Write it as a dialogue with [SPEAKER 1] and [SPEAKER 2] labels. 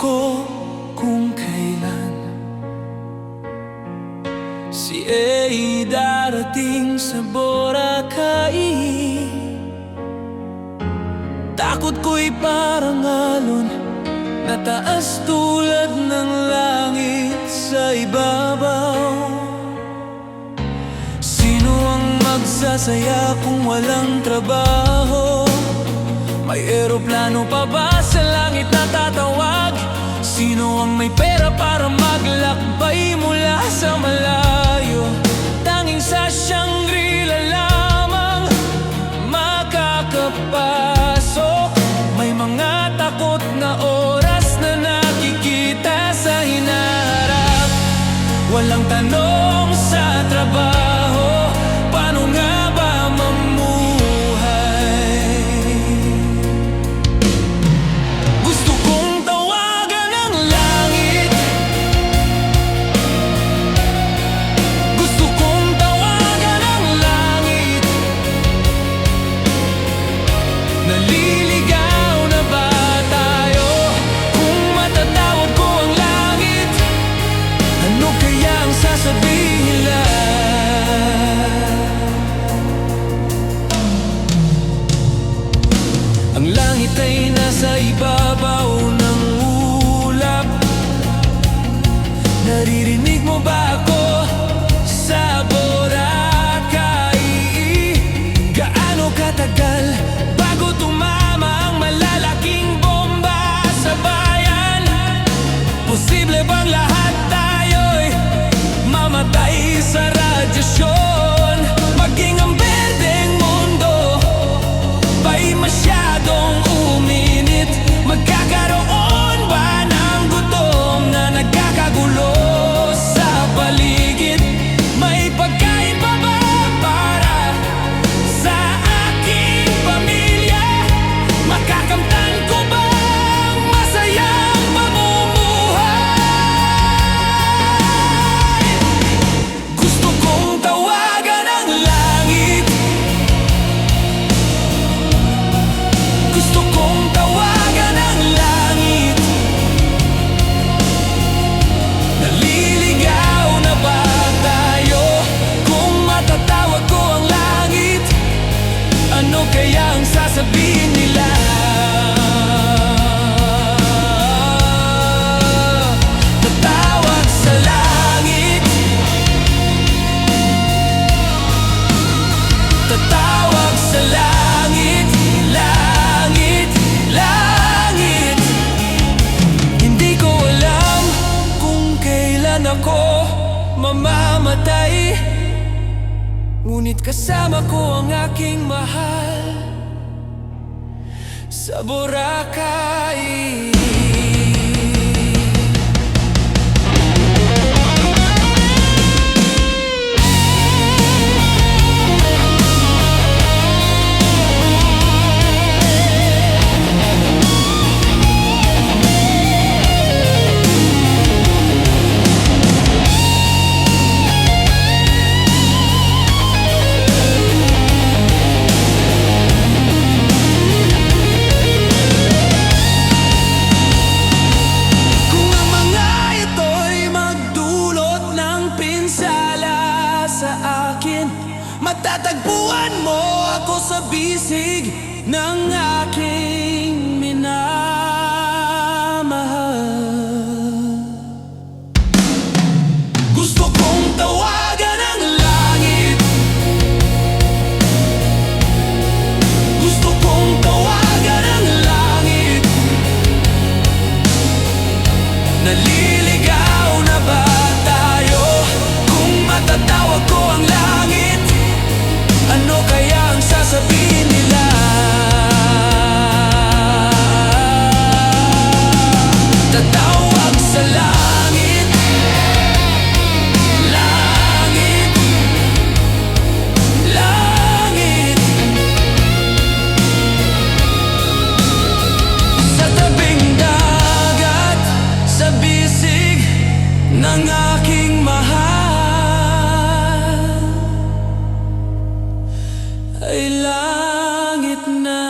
[SPEAKER 1] ko kung kailan si Ei darating sa Boracay. Takot ko'y parang alon na taas tulad ng langit sa ibabaw. Sino ang magsasaya kung walang trabaho? May eroplano pa ba sa langit na tatawag? Sino ang may pera para maglakbay mula sa malayo? Tanging sa Shangri-La lamang makakapasok. May mga takot na oras na nakikita sa hinaharap. Walang tanong sa trabaho, paano nga ba mamuhay? Gusto kong tawagan ang langit, gusto kong tawagan ang langit. Naliligaw na ba tayo? Kung matatawag ko ang langit, ano kaya ang sasabihin nila? Ang langit ay nasa ibabaw ng ulap. Naririnig mo ba ako sa Boracay? Gaano katagal bago tumama ang malalaking bomba sa bayan? Posible bang lahat tayo'y mamatay sa radyasyon? Maging ang berdeng mundo ba'y masyadong uminit? Magkakaroon ba ng gutom na nagkakagulo sa paligid? May pagkain pa ba para sa aking pamilya? Makakamtan ko ba ang masayang pamumuhay? Gusto kong tawagan ang langit, gusto kong tawagan ang langit. Naliligaw na ba tayo? Kung matatawag ko ang langit, ano kaya ang sasabihin nila? Tatawag sa langit, tatawag sa langit, langit, langit. Hindi ko alam kung kailan ako mamamatay, ngunit kasama ko ang aking mahal sa Boracay. Kung ang mga ito'y magdulot ng pinsala sa akin, matatagpuan mo ako sa bisig ng aking minamahal. Gusto kong tawagan ang langit, gusto kong tawagan ang langit. Naliligaw na ba tayo? Kung matatawag ko ang langit, ano kaya ang sasabihin nila? Tatawag sa langit, langit, langit. Sa tabing dagat, sa bisig ng aking mahal, ay langit na.